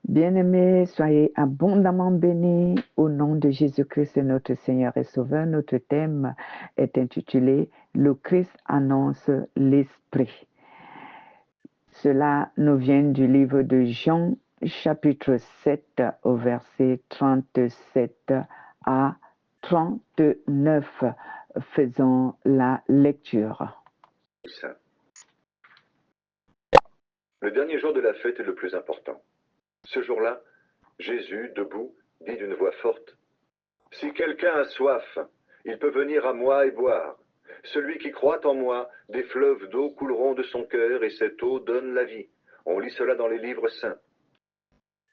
Bien-aimés, soyez abondamment bénis au nom de Jésus-Christ, notre Seigneur et Sauveur. Notre thème est intitulé « Le Christ annonce l'Esprit ». Cela nous vient du livre de Jean, chapitre 7, au verset 37 à 39. Faisons la lecture. Le dernier jour de la fête est le plus important. Ce jour-là, Jésus, debout, dit d'une voix forte, « Si quelqu'un a soif, il peut venir à moi et boire. Celui qui croit en moi, des fleuves d'eau couleront de son cœur et cette eau donne la vie. » On lit cela dans les livres saints.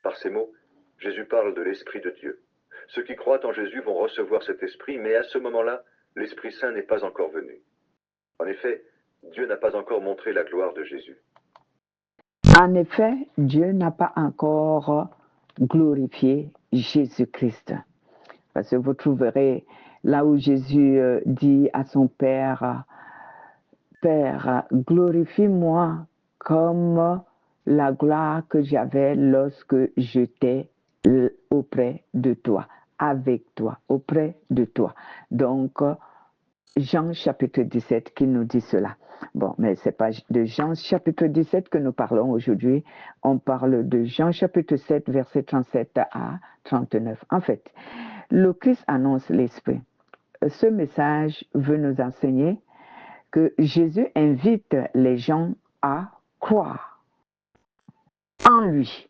Par ces mots, Jésus parle de l'Esprit de Dieu. Ceux qui croient en Jésus vont recevoir cet Esprit, mais à ce moment-là, l'Esprit Saint n'est pas encore venu. En effet, Dieu n'a pas encore montré la gloire de Jésus. En effet, Dieu n'a pas encore glorifié Jésus-Christ. Parce que vous trouverez là où Jésus dit à son Père, « Père, glorifie-moi comme la gloire que j'avais lorsque j'étais auprès de toi, avec toi, auprès de toi. » Donc, Jean chapitre 17 qui nous dit cela. Bon, mais ce n'est pas de Jean chapitre 17 que nous parlons aujourd'hui. On parle de Jean chapitre 7, verset 37 à 39. En fait, le Christ annonce l'Esprit. Ce message veut nous enseigner que Jésus invite les gens à croire en lui,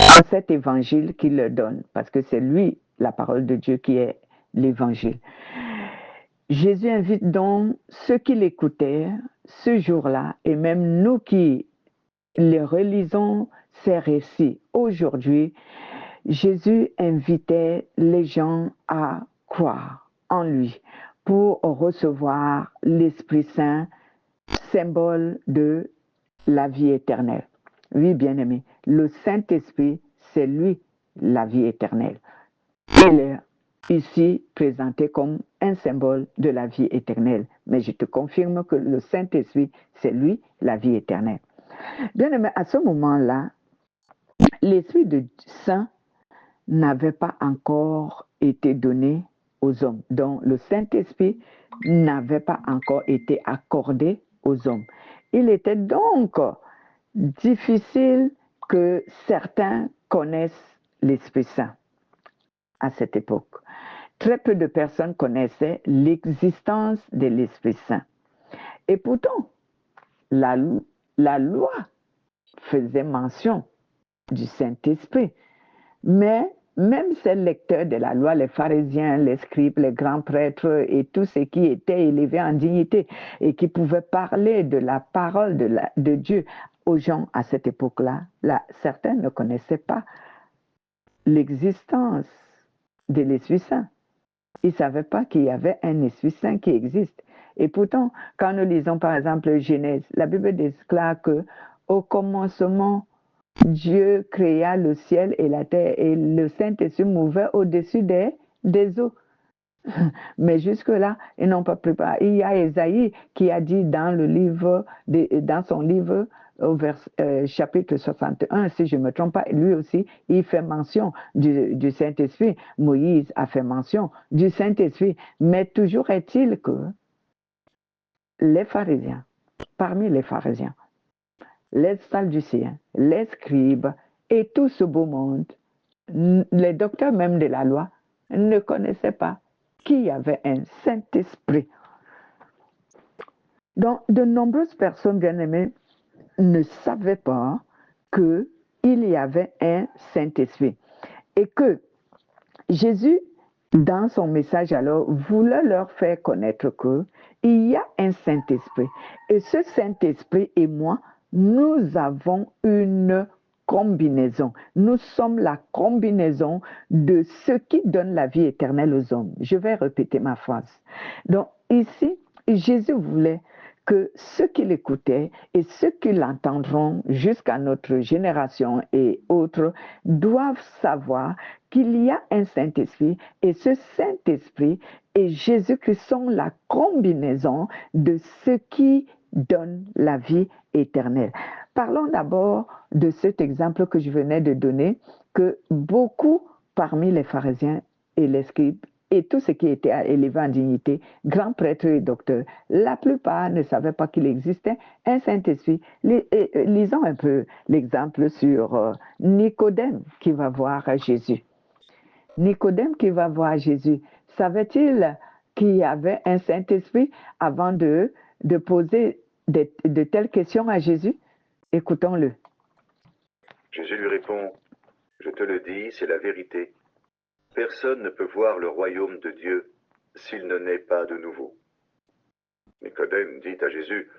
en cet évangile qu'il leur donne, parce que c'est lui, la parole de Dieu, qui est l'évangile. Jésus invite donc ceux qui l'écoutaient ce jour-là, et même nous qui les relisons ces récits aujourd'hui, Jésus invitait les gens à croire en lui pour recevoir l'Esprit Saint, symbole de la vie éternelle. Oui, bien-aimé, le Saint-Esprit, c'est lui, la vie éternelle. Il est ici présenté comme un symbole de la vie éternelle. Mais je te confirme que le Saint-Esprit, c'est lui, la vie éternelle. Bien-aimé, à ce moment-là, l'Esprit de Saint n'avait pas encore été donné aux hommes. Donc, le Saint-Esprit n'avait pas encore été accordé aux hommes. Il était donc difficile que certains connaissent l'Esprit Saint à cette époque. Très peu de personnes connaissaient l'existence de l'Esprit Saint. Et pourtant, la loi faisait mention du Saint-Esprit. Mais même ces lecteurs de la loi, les pharisiens, les scribes, les grands prêtres et tous ceux qui étaient élevés en dignité et qui pouvaient parler de la parole de Dieu aux gens à cette époque-là, certains ne connaissaient pas l'existence de l'Esprit Saint. Ils ne savaient pas qu'il y avait un Esprit Saint qui existe. Et pourtant, quand nous lisons par exemple Genèse, la Bible déclare qu'au commencement, Dieu créa le ciel et la terre et le Saint-Esprit mouvait au-dessus des eaux. Mais jusque-là, ils n'ont pas préparé. Il y a Ésaïe qui a dit dans son livre, au chapitre 61, si je ne me trompe pas, lui aussi, il fait mention du Saint-Esprit. Moïse a fait mention du Saint-Esprit. Mais toujours est-il que les pharisiens, parmi les pharisiens, les sadducéens, les scribes et tout ce beau monde, les docteurs même de la loi, ne connaissaient pas qu'il y avait un Saint-Esprit. Donc, de nombreuses personnes bien-aimées ne savaient pas qu'il y avait un Saint-Esprit. Et que Jésus, dans son message alors, voulait leur faire connaître qu'il y a un Saint-Esprit. Et ce Saint-Esprit et moi, nous avons une combinaison. Nous sommes la combinaison de ce qui donne la vie éternelle aux hommes. Je vais répéter ma phrase. Donc ici, Jésus voulait que ceux qui l'écoutaient et ceux qui l'entendront jusqu'à notre génération et autres doivent savoir qu'il y a un Saint-Esprit et ce Saint-Esprit et Jésus-Christ sont la combinaison de ce qui donne la vie éternelle. parlons d'abord de cet exemple que je venais de donner, que beaucoup parmi les pharisiens et les scribes et tous ceux qui étaient élevés en dignité, grands prêtres et docteurs, la plupart ne savaient pas qu'il existait un Saint-Esprit. Lisons un peu l'exemple sur Nicodème qui va voir Jésus. Nicodème qui va voir Jésus, savait-il qu'il y avait un Saint-Esprit avant de poser de telles questions à Jésus? Écoutons-le. Jésus lui répond, je te le dis, c'est la vérité. Personne ne peut voir le royaume de Dieu s'il ne naît pas de nouveau. Nicodème dit à Jésus,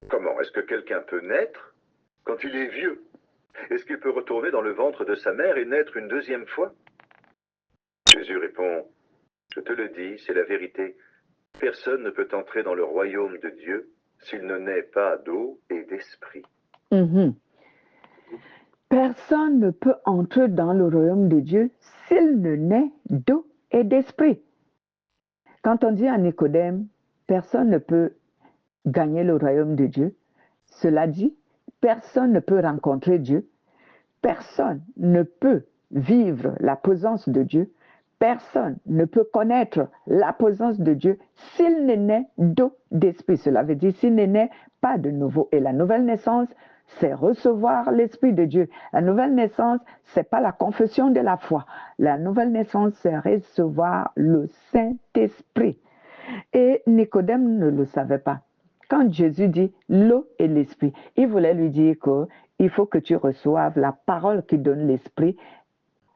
comment est-ce que quelqu'un peut naître quand il est vieux? Est-ce qu'il peut retourner dans le ventre de sa mère et naître une deuxième fois? Jésus répond, je te le dis, c'est la vérité. Personne ne peut entrer dans le royaume de Dieu s'il ne naît pas d'eau et d'esprit. Personne ne peut entrer dans le royaume de Dieu s'il ne naît d'eau et d'esprit. Quand on dit à Nicodème, personne ne peut gagner le royaume de Dieu, cela dit, personne ne peut rencontrer Dieu, personne ne peut vivre la présence de Dieu, personne ne peut connaître la présence de Dieu s'il ne naît d'eau d'esprit. Cela veut dire s'il ne naît pas de nouveau. Et la nouvelle naissance, c'est recevoir l'Esprit de Dieu. La nouvelle naissance, c'est pas la confession de la foi. La nouvelle naissance, c'est recevoir le Saint-Esprit. Et Nicodème ne le savait pas. Quand Jésus dit l'eau et l'esprit, il voulait lui dire qu'il faut que tu reçoives la parole qui donne l'esprit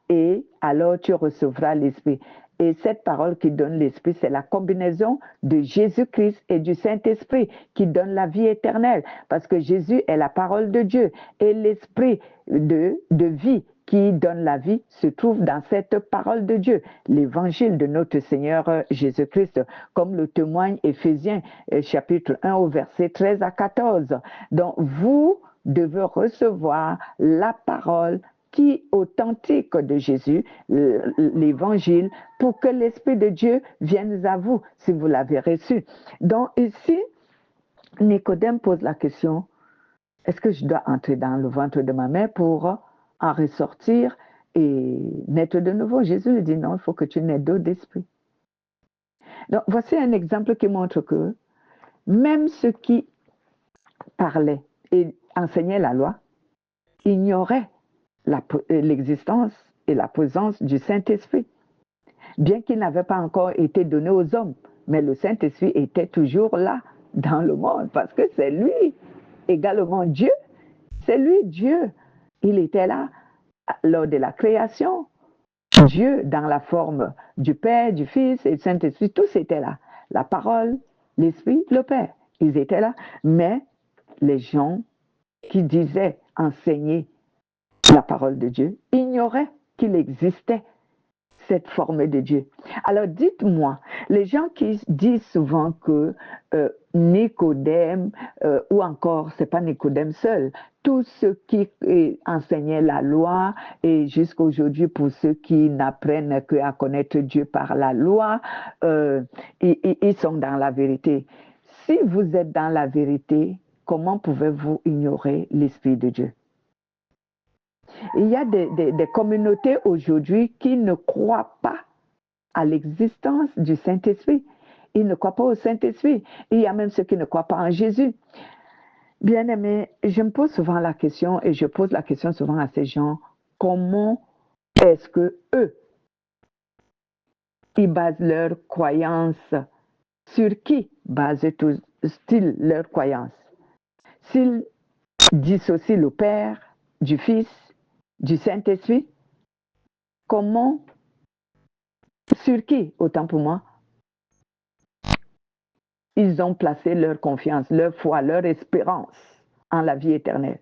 et alors tu recevras l'esprit. Et cette parole qui donne l'esprit, c'est la combinaison de Jésus-Christ et du Saint-Esprit qui donne la vie éternelle. Parce que Jésus est la parole de Dieu et l'esprit de vie qui donne la vie se trouve dans cette parole de Dieu, l'évangile de notre Seigneur Jésus-Christ, comme le témoigne Éphésiens chapitre 1 au verset 13 à 14. Donc vous devez recevoir la parole qui est authentique de Jésus, l'évangile, pour que l'Esprit de Dieu vienne à vous, si vous l'avez reçu. Donc ici, Nicodème pose la question, est-ce que je dois entrer dans le ventre de ma mère pour en ressortir et naître de nouveau? Jésus lui dit non, il faut que tu naisses d'eau d'esprit. Donc voici un exemple qui montre que même ceux qui parlaient et enseignaient la loi ignoraient l'existence et la présence du Saint-Esprit, bien qu'il n'avait pas encore été donné aux hommes, mais le Saint-Esprit était toujours là dans le monde, parce que c'est lui également Dieu, c'est lui Dieu. Il était là lors de la création, Dieu dans la forme du Père, du Fils et du Saint-Esprit, tous étaient là, la parole, l'Esprit, le Père, ils étaient là, mais les gens qui disaient enseigner la parole de Dieu ignoraient qu'il existait cette forme de Dieu. Alors dites-moi, les gens qui disent souvent que Nicodème, ou encore, c'est pas Nicodème seul, tous ceux qui enseignaient la loi, et jusqu'à aujourd'hui pour ceux qui n'apprennent qu'à connaître Dieu par la loi, ils sont dans la vérité. Si vous êtes dans la vérité, comment pouvez-vous ignorer l'Esprit de Dieu? Il y a des communautés aujourd'hui qui ne croient pas à l'existence du Saint-Esprit. Ils ne croient pas au Saint-Esprit. Il y a même ceux qui ne croient pas en Jésus. Bien-aimés, je me pose souvent la question, et je pose la question souvent à ces gens, comment est-ce que eux, ils basent leurs croyances? Sur qui basent-ils leurs croyances? S'ils dissocient le Père du Fils, du Saint-Esprit, comment, sur qui, autant pour moi, ils ont placé leur confiance, leur foi, leur espérance en la vie éternelle?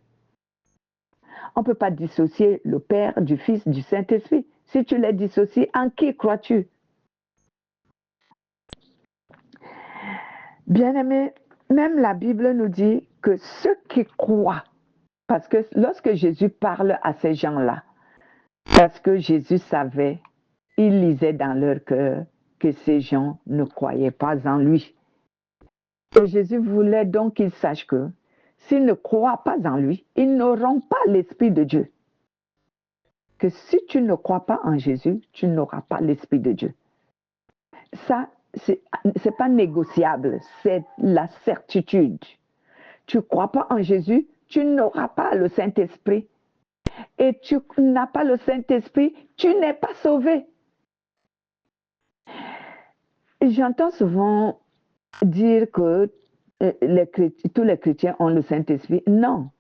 On ne peut pas dissocier le Père du Fils, du Saint-Esprit. Si tu les dissocies, en qui crois-tu? Bien-aimés, même la Bible nous dit que ceux qui croient, parce que lorsque Jésus parle à ces gens-là, parce que Jésus savait, il lisait dans leur cœur que ces gens ne croyaient pas en lui. Et Jésus voulait donc qu'ils sachent que s'ils ne croient pas en lui, ils n'auront pas l'Esprit de Dieu. Que si tu ne crois pas en Jésus, tu n'auras pas l'Esprit de Dieu. Ça, c'est pas négociable, c'est la certitude. Tu ne crois pas en Jésus, tu n'auras pas le Saint-Esprit. Et tu n'as pas le Saint-Esprit, tu n'es pas sauvé. J'entends souvent dire que tous les chrétiens ont le Saint-Esprit. Non,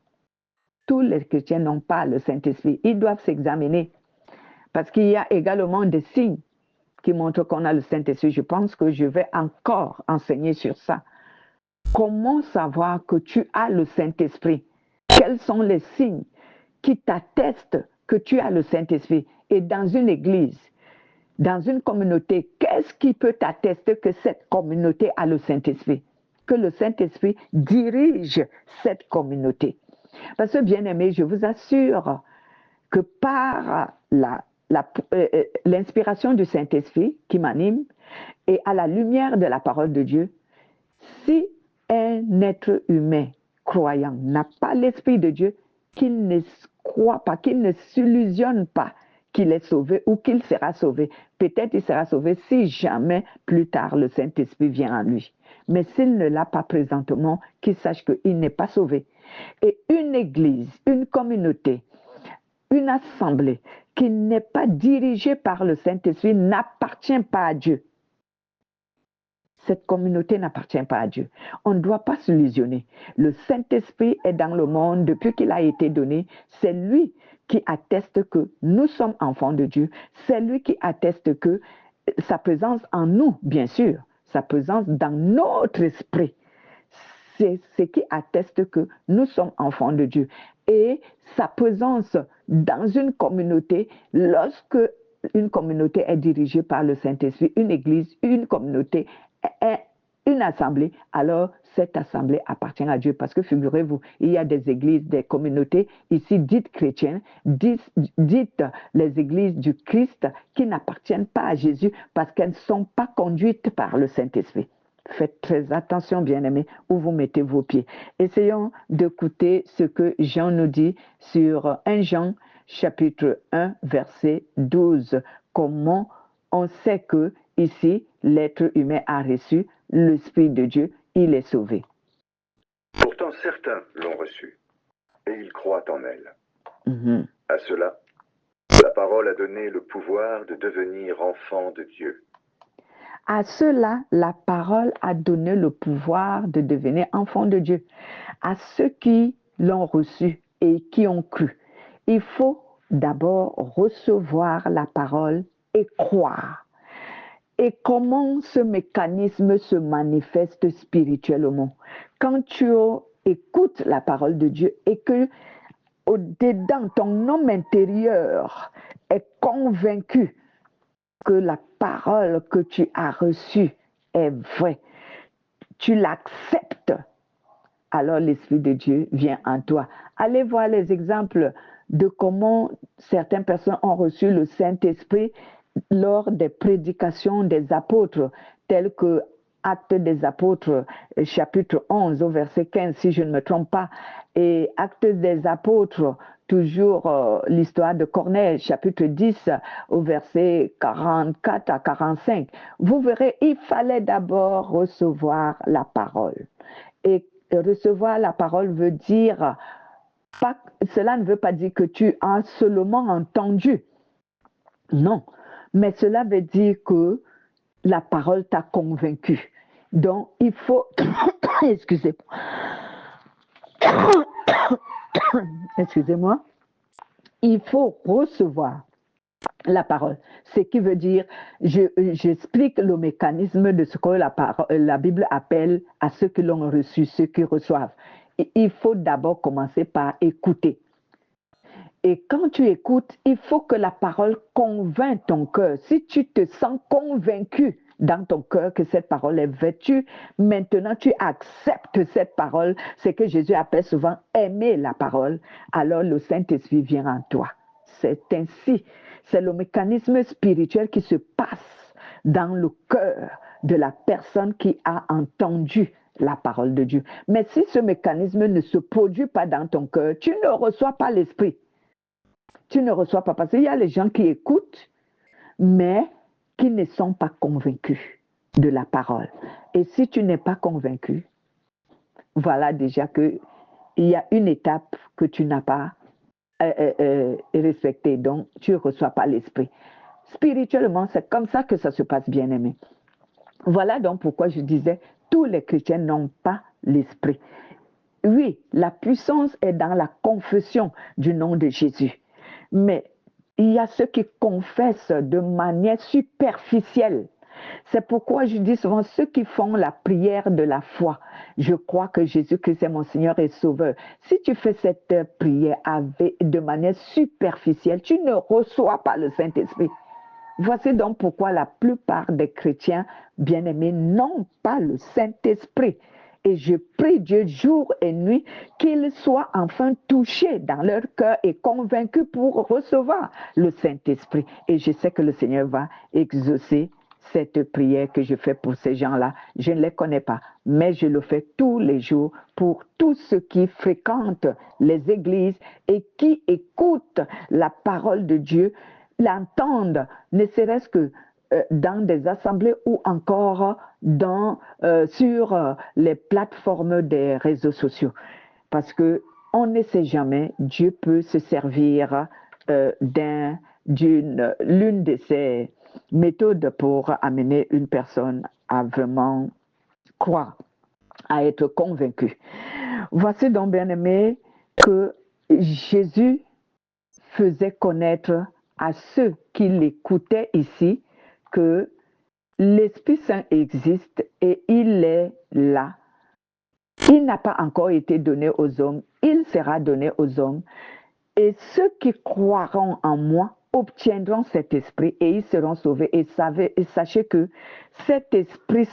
tous les chrétiens n'ont pas le Saint-Esprit. Ils doivent s'examiner parce qu'il y a également des signes qui montrent qu'on a le Saint-Esprit. Je pense que je vais encore enseigner sur ça. Comment savoir que tu as le Saint-Esprit? Quels sont les signes qui t'attestent que tu as le Saint-Esprit? Et dans une église, dans une communauté, qu'est-ce qui peut t'attester que cette communauté a le Saint-Esprit? Que le Saint-Esprit dirige cette communauté. Parce que, bien aimé, je vous assure que par l'inspiration du Saint-Esprit qui m'anime et à la lumière de la parole de Dieu, si un être humain croyant n'a pas l'Esprit de Dieu, qu'il ne croit pas, qu'il ne s'illusionne pas qu'il est sauvé ou qu'il sera sauvé. Peut-être il sera sauvé si jamais plus tard le Saint-Esprit vient en lui. Mais s'il ne l'a pas présentement, qu'il sache qu'il n'est pas sauvé. Et une église, une communauté, une assemblée qui n'est pas dirigée par le Saint-Esprit n'appartient pas à Dieu. Cette communauté n'appartient pas à Dieu. On ne doit pas s'illusionner. Le Saint-Esprit est dans le monde depuis qu'il a été donné. C'est lui qui atteste que nous sommes enfants de Dieu. C'est lui qui atteste que sa présence en nous, bien sûr, sa présence dans notre esprit, c'est ce qui atteste que nous sommes enfants de Dieu. Et sa présence dans une communauté, lorsque une communauté est dirigée par le Saint-Esprit, une église, une communauté, une assemblée, alors cette assemblée appartient à Dieu. Parce que figurez-vous, il y a des églises, des communautés ici dites chrétiennes, dites les églises du Christ qui n'appartiennent pas à Jésus parce qu'elles ne sont pas conduites par le Saint-Esprit. Faites très attention, bien-aimés, où vous mettez vos pieds. Essayons d'écouter ce que Jean nous dit sur 1 Jean, chapitre 1, verset 12. Comment on sait que ici, l'être humain a reçu l'Esprit de Dieu, il est sauvé. Pourtant, certains l'ont reçu, et ils croient en elle. À cela, la parole a donné le pouvoir de devenir enfant de Dieu. À cela, la parole a donné le pouvoir de devenir enfant de Dieu. À ceux qui l'ont reçu et qui ont cru, il faut d'abord recevoir la parole et croire. Et comment ce mécanisme se manifeste spirituellement? Quand tu écoutes la parole de Dieu et que au-dedans, ton homme intérieur est convaincu que la parole que tu as reçue est vraie, tu l'acceptes, alors l'Esprit de Dieu vient en toi. Allez voir les exemples de comment certaines personnes ont reçu le Saint-Esprit lors des prédications des apôtres, telles que Actes des apôtres, chapitre 11, au verset 15, si je ne me trompe pas, et Actes des apôtres, toujours l'histoire de Corneille, chapitre 10, au verset 44 à 45. Vous verrez, il fallait d'abord recevoir la parole. Et recevoir la parole veut dire, cela ne veut pas dire que tu as seulement entendu. Non, mais cela veut dire que la parole t'a convaincu. Donc, il faut... Excusez-moi. Excusez-moi. Il faut recevoir la parole. Ce qui veut dire, j'explique le mécanisme de ce que la Bible appelle à ceux qui l'ont reçu, ceux qui reçoivent. Et il faut d'abord commencer par écouter. Et quand tu écoutes, il faut que la parole convainc ton cœur. Si tu te sens convaincu dans ton cœur que cette parole est vêtue, maintenant tu acceptes cette parole, c'est que Jésus appelle souvent aimer la parole, alors le Saint-Esprit vient en toi. C'est ainsi, c'est le mécanisme spirituel qui se passe dans le cœur de la personne qui a entendu la parole de Dieu. Mais si ce mécanisme ne se produit pas dans ton cœur, tu ne reçois pas l'esprit. Tu ne reçois pas, parce qu'il y a les gens qui écoutent, mais qui ne sont pas convaincus de la parole. Et si tu n'es pas convaincu, voilà déjà qu'il y a une étape que tu n'as pas respectée, donc tu ne reçois pas l'esprit. Spirituellement, c'est comme ça que ça se passe, bien-aimé. Voilà donc pourquoi je disais, tous les chrétiens n'ont pas l'esprit. Oui, la puissance est dans la confession du nom de Jésus. Mais il y a ceux qui confessent de manière superficielle. C'est pourquoi je dis souvent, ceux qui font la prière de la foi, je crois que Jésus-Christ est mon Seigneur et Sauveur. Si tu fais cette prière de manière superficielle, tu ne reçois pas le Saint-Esprit. Voici donc pourquoi la plupart des chrétiens bien-aimés n'ont pas le Saint-Esprit. Et je prie Dieu jour et nuit qu'ils soient enfin touchés dans leur cœur et convaincus pour recevoir le Saint-Esprit. Et je sais que le Seigneur va exaucer cette prière que je fais pour ces gens-là. Je ne les connais pas, mais je le fais tous les jours pour tous ceux qui fréquentent les églises et qui écoutent la parole de Dieu, l'entendent, ne serait-ce que dans des assemblées ou encore sur les plateformes des réseaux sociaux. Parce qu'on ne sait jamais, Dieu peut se servir l'une de ces méthodes pour amener une personne à vraiment croire, à être convaincue. Voici donc, bien-aimé, que Jésus faisait connaître à ceux qui l'écoutaient ici que l'Esprit Saint existe et il est là. Il n'a pas encore été donné aux hommes, il sera donné aux hommes. Et ceux qui croiront en moi obtiendront cet esprit et ils seront sauvés. Et sachez que cet Esprit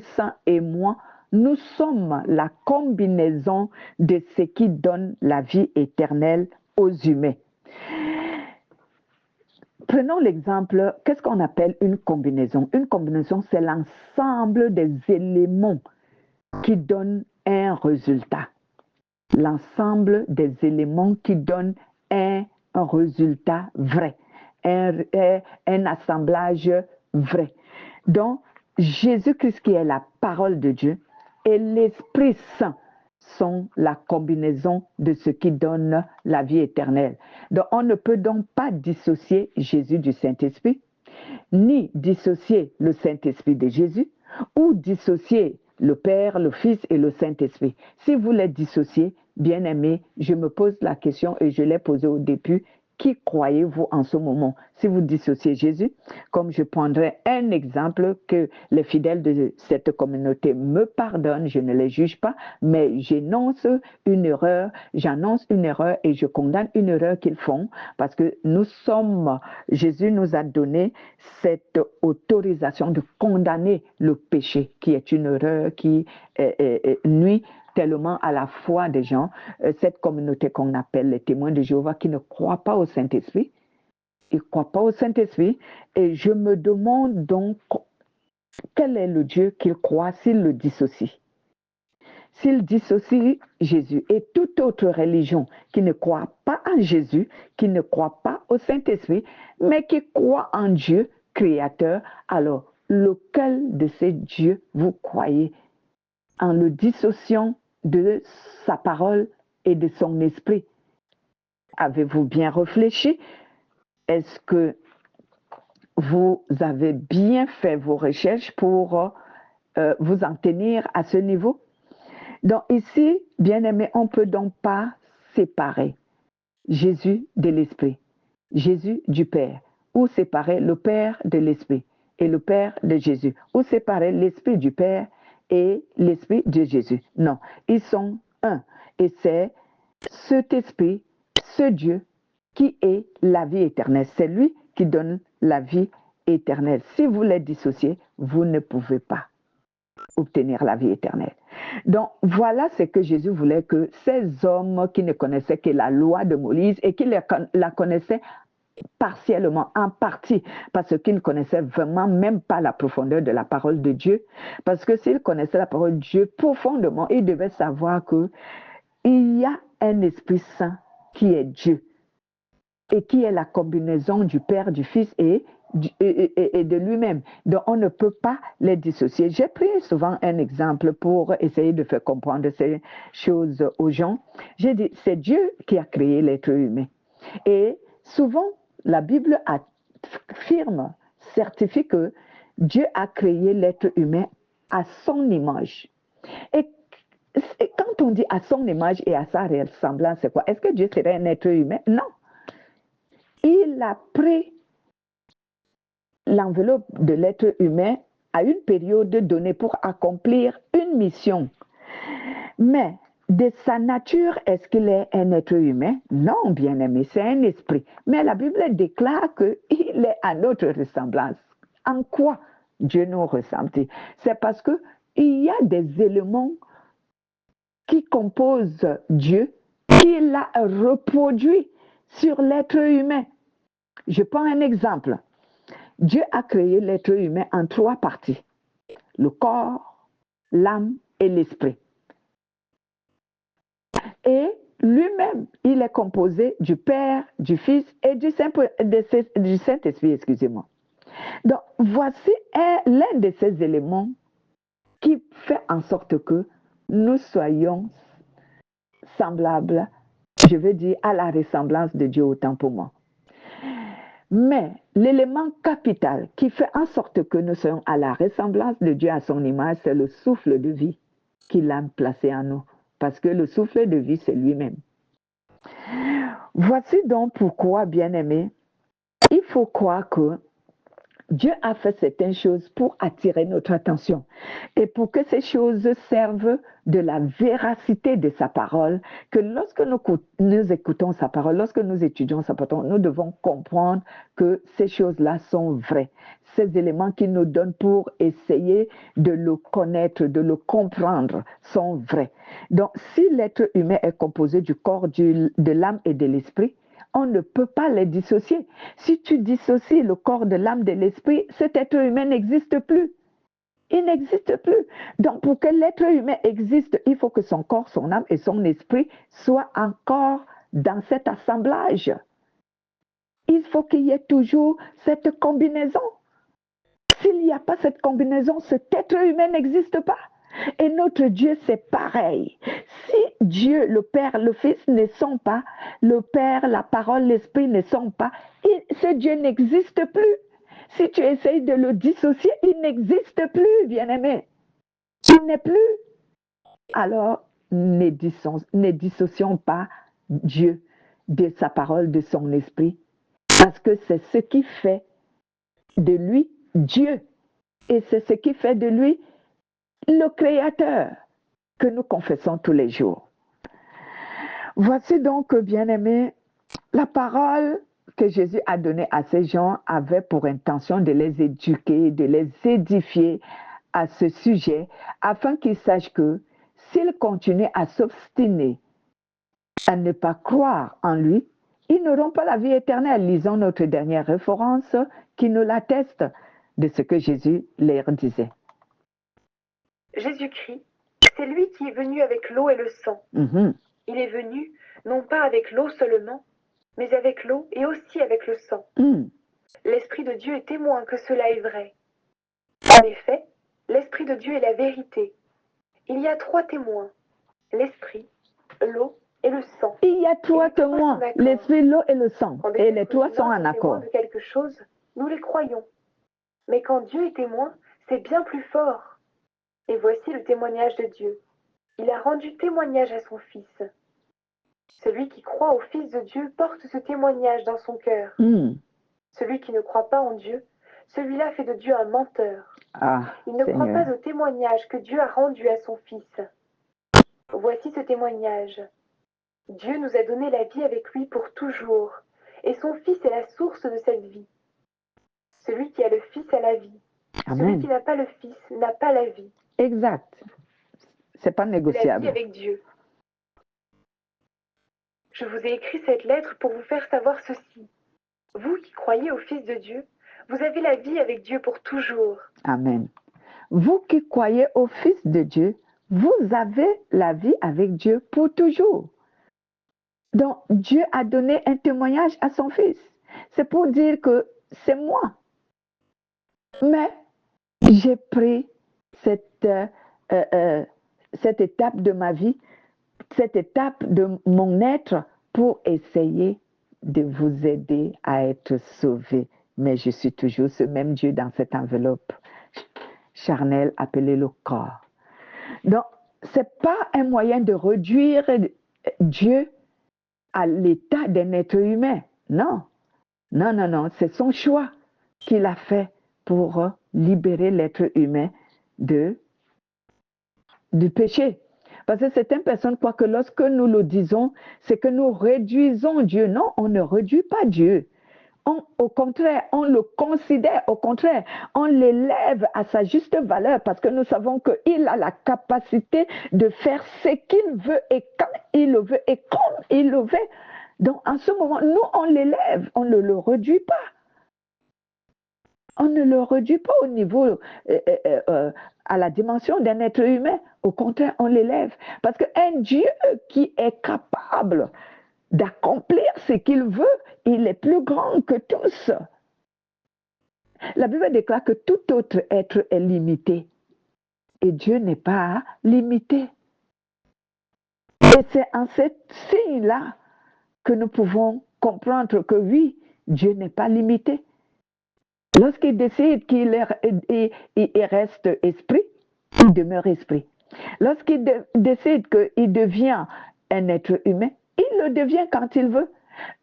Saint et moi, nous sommes la combinaison de ce qui donne la vie éternelle aux humains. Prenons l'exemple, qu'est-ce qu'on appelle une combinaison? Une combinaison, c'est l'ensemble des éléments qui donnent un résultat. L'ensemble des éléments qui donnent un résultat vrai, un assemblage vrai. Donc, Jésus-Christ qui est la parole de Dieu et l'Esprit Saint sont la combinaison de ce qui donne la vie éternelle. Donc, on ne peut donc pas dissocier Jésus du Saint-Esprit, ni dissocier le Saint-Esprit de Jésus, ou dissocier le Père, le Fils et le Saint-Esprit. Si vous les dissociez, bien-aimés, je me pose la question et je l'ai posée au début, qui croyez-vous en ce moment? Si vous dissociez Jésus, comme je prendrai un exemple que les fidèles de cette communauté me pardonnent, je ne les juge pas, mais j'annonce une erreur et je condamne une erreur qu'ils font parce que Jésus nous a donné cette autorisation de condamner le péché qui est une erreur qui nuit tellement à la foi des gens, cette communauté qu'on appelle les témoins de Jéhovah qui ne croient pas au Saint-Esprit. Ils ne croient pas au Saint-Esprit et je me demande donc quel est le Dieu qu'ils croient s'ils le dissocient. S'ils dissocient Jésus et toute autre religion qui ne croit pas en Jésus, qui ne croit pas au Saint-Esprit, mais qui croit en Dieu créateur, alors lequel de ces dieux vous croyez? En le dissociant de sa parole et de son esprit. Avez-vous bien réfléchi? Est-ce que vous avez bien fait vos recherches pour vous en tenir à ce niveau? Donc ici, bien-aimés, on ne peut donc pas séparer Jésus de l'Esprit, Jésus du Père, ou séparer le Père de l'Esprit et le Père de Jésus, ou séparer l'Esprit du Père et l'Esprit de Jésus. Non, ils sont un. Et c'est cet Esprit, ce Dieu, qui est la vie éternelle. C'est lui qui donne la vie éternelle. Si vous les dissociez, vous ne pouvez pas obtenir la vie éternelle. Donc, voilà ce que Jésus voulait que ces hommes qui ne connaissaient que la loi de Moïse et qui la connaissaient partiellement, en partie, parce qu'il ne connaissait vraiment même pas la profondeur de la parole de Dieu. Parce que s'il connaissait la parole de Dieu profondément, il devait savoir que il y a un Esprit Saint qui est Dieu et qui est la combinaison du Père, du Fils et de lui-même. Donc, on ne peut pas les dissocier. J'ai pris souvent un exemple pour essayer de faire comprendre ces choses aux gens. J'ai dit, c'est Dieu qui a créé l'être humain. Et souvent, la Bible affirme, certifie que Dieu a créé l'être humain à son image. Et quand on dit à son image et à sa ressemblance, c'est quoi? Est-ce que Dieu serait un être humain? Non. Il a pris l'enveloppe de l'être humain à une période donnée pour accomplir une mission. Mais de sa nature, est-ce qu'il est un être humain? Non, bien-aimé, c'est un esprit. Mais la Bible déclare qu'il est à notre ressemblance. En quoi Dieu nous ressemble-t-il? C'est parce qu'il y a des éléments qui composent Dieu, qu'il a reproduit sur l'être humain. Je prends un exemple. Dieu a créé l'être humain en 3 parties. Le corps, l'âme et l'esprit. Et lui-même, il est composé du Père, du Fils et du Saint-Esprit, excusez-moi. Donc, voici l'un de ces éléments qui fait en sorte que nous soyons semblables, je veux dire, à la ressemblance de Dieu autant pour moi. Mais l'élément capital qui fait en sorte que nous soyons à la ressemblance de Dieu à son image, c'est le souffle de vie qu'il a placé en nous. Parce que le souffle de vie, c'est lui-même. Voici donc pourquoi, bien-aimés, il faut croire que Dieu a fait certaines choses pour attirer notre attention et pour que ces choses servent de la véracité de sa parole, que lorsque nous écoutons sa parole, lorsque nous étudions sa parole, nous devons comprendre que ces choses-là sont vraies. Ces éléments qu'il nous donne pour essayer de le connaître, de le comprendre, sont vrais. Donc, si l'être humain est composé du corps, de l'âme et de l'esprit, on ne peut pas les dissocier. Si tu dissocies le corps de l'âme de l'esprit, cet être humain n'existe plus. Il n'existe plus. Donc, pour que l'être humain existe, il faut que son corps, son âme et son esprit soient encore dans cet assemblage. Il faut qu'il y ait toujours cette combinaison. S'il n'y a pas cette combinaison, cet être humain n'existe pas. Et notre Dieu, c'est pareil. Si Dieu, le Père, le Fils ne sont pas, le Père, la parole, l'Esprit ne sont pas, ce Dieu n'existe plus. Si tu essayes de le dissocier, il n'existe plus, bien-aimé. Il n'est plus. Alors, ne dissocions pas Dieu de sa parole, de son esprit, parce que c'est ce qui fait de lui Dieu. Et c'est ce qui fait de lui le Créateur que nous confessons tous les jours. Voici donc, bien-aimés, la parole que Jésus a donnée à ces gens avait pour intention de les éduquer, de les édifier à ce sujet, afin qu'ils sachent que s'ils continuent à s'obstiner, à ne pas croire en lui, ils n'auront pas la vie éternelle. Lisons notre dernière référence qui nous l'atteste de ce que Jésus leur disait. Jésus-Christ, c'est lui qui est venu avec l'eau et le sang. Il est venu, non pas avec l'eau seulement, mais avec l'eau et aussi avec le sang. L'Esprit de Dieu est témoin que cela est vrai. En effet, l'Esprit de Dieu est la vérité. Il y a 3 témoins, l'Esprit, l'eau et le sang. Il y a 3 témoins, l'Esprit, l'eau et le sang. Et les 3 sont en accord. De quelque chose, nous les croyons. Mais quand Dieu est témoin, c'est bien plus fort. Et voici le témoignage de Dieu. Il a rendu témoignage à son Fils. Celui qui croit au Fils de Dieu porte ce témoignage dans son cœur. Celui qui ne croit pas en Dieu, celui-là fait de Dieu un menteur. Il ne croit pas au témoignage que Dieu a rendu à son Fils. Voici ce témoignage. Dieu nous a donné la vie avec lui pour toujours, et son Fils est la source de cette vie. Celui qui a le Fils a la vie. Amen. Celui qui n'a pas le Fils n'a pas la vie. Exact. C'est pas négociable. La vie avec Dieu. Je vous ai écrit cette lettre pour vous faire savoir ceci. Vous qui croyez au Fils de Dieu, vous avez la vie avec Dieu pour toujours. Amen. Vous qui croyez au Fils de Dieu, vous avez la vie avec Dieu pour toujours. Donc, Dieu a donné un témoignage à son Fils. C'est pour dire que c'est moi. Mais j'ai pris cette étape de ma vie, cette étape de mon être pour essayer de vous aider à être sauvés. Mais je suis toujours ce même Dieu dans cette enveloppe charnelle appelée le corps. Donc, ce n'est pas un moyen de réduire Dieu à l'état d'un être humain. Non, non, non, non. C'est son choix qu'il a fait pour libérer l'être humain du péché. Parce que certaines personnes croient que lorsque nous le disons, c'est que nous réduisons Dieu. Non, on ne réduit pas Dieu. Au contraire, on le considère, au contraire, on l'élève à sa juste valeur parce que nous savons qu'il a la capacité de faire ce qu'il veut et quand il le veut et comme il le veut. Donc, en ce moment, nous, on l'élève, on ne le réduit pas. On ne le réduit pas au niveau, à la dimension d'un être humain. Au contraire, on l'élève. Parce qu'un Dieu qui est capable d'accomplir ce qu'il veut, il est plus grand que tous. La Bible déclare que tout autre être est limité. Et Dieu n'est pas limité. Et c'est en ce signe-là que nous pouvons comprendre que oui, Dieu n'est pas limité. Lorsqu'il décide qu'il reste esprit, il demeure esprit. Lorsqu'il décide qu'il devient un être humain, il le devient quand il veut.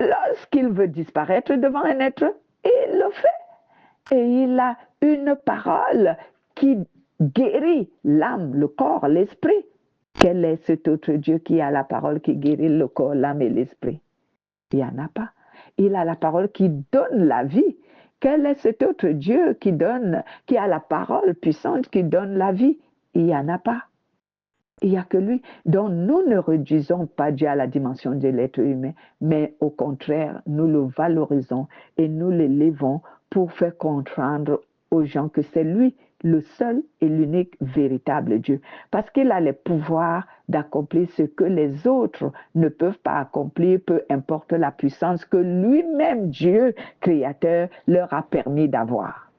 Lorsqu'il veut disparaître devant un être, il le fait. Et il a une parole qui guérit l'âme, le corps, l'esprit. Quel est cet autre Dieu qui a la parole qui guérit le corps, l'âme et l'esprit? Il n'y en a pas. Il a la parole qui donne la vie. Quel est cet autre Dieu qui a la parole puissante qui donne la vie? Il n'y en a pas. Il n'y a que lui. Donc nous ne réduisons pas Dieu à la dimension de l'être humain, mais au contraire, nous le valorisons et nous l'élevons pour faire comprendre aux gens que c'est lui le seul et l'unique véritable Dieu. Parce qu'il a le pouvoir d'accomplir ce que les autres ne peuvent pas accomplir, peu importe la puissance que lui-même, Dieu créateur, leur a permis d'avoir.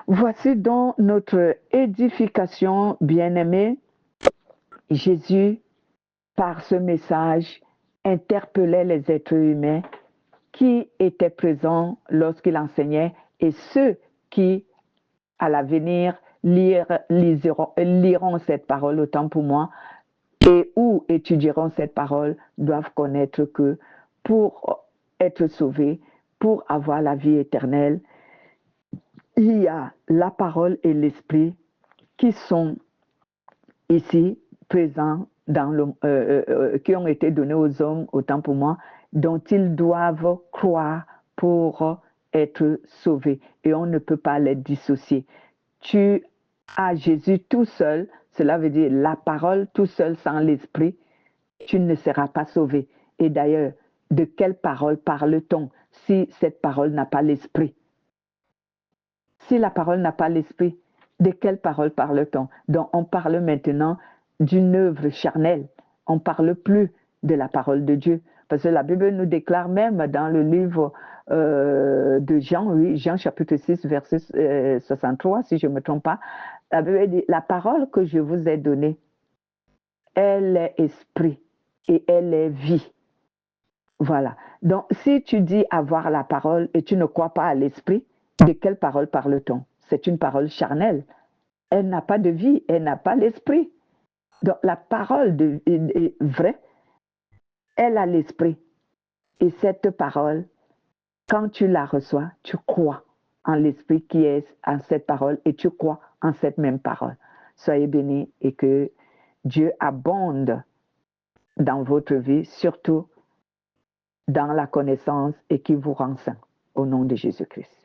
Voici donc notre édification, bien-aimée. Jésus, par ce message, interpellait les êtres humains qui étaient présents lorsqu'il enseignait et ceux qui, à l'avenir, liront cette parole autant pour moi et ou étudieront cette parole doivent connaître que pour être sauvés, pour avoir la vie éternelle, il y a la parole et l'esprit qui sont ici présents qui ont été donnés aux hommes, autant pour moi, dont ils doivent croire pour être sauvés. Et on ne peut pas les dissocier. Tu as Jésus tout seul, cela veut dire la parole tout seul sans l'esprit, tu ne seras pas sauvé. Et d'ailleurs, de quelle parole parle-t-on si cette parole n'a pas l'esprit? Si la parole n'a pas l'esprit, de quelle parole parle-t-on? Donc on parle maintenant d'une œuvre charnelle. On ne parle plus de la parole de Dieu. Parce que la Bible nous déclare même dans le livre de Jean, oui, Jean chapitre 6, verset 63, si je ne me trompe pas, la Bible dit, la parole que je vous ai donnée, elle est esprit et elle est vie. Voilà. Donc si tu dis avoir la parole et tu ne crois pas à l'esprit, de quelle parole parle-t-on? C'est une parole charnelle. Elle n'a pas de vie, elle n'a pas l'esprit. Donc la parole est vraie, elle a l'esprit. Et cette parole, quand tu la reçois, tu crois en l'esprit qui est en cette parole et tu crois en cette même parole. Soyez bénis et que Dieu abonde dans votre vie, surtout dans la connaissance et qui vous rend saint. Au nom de Jésus-Christ.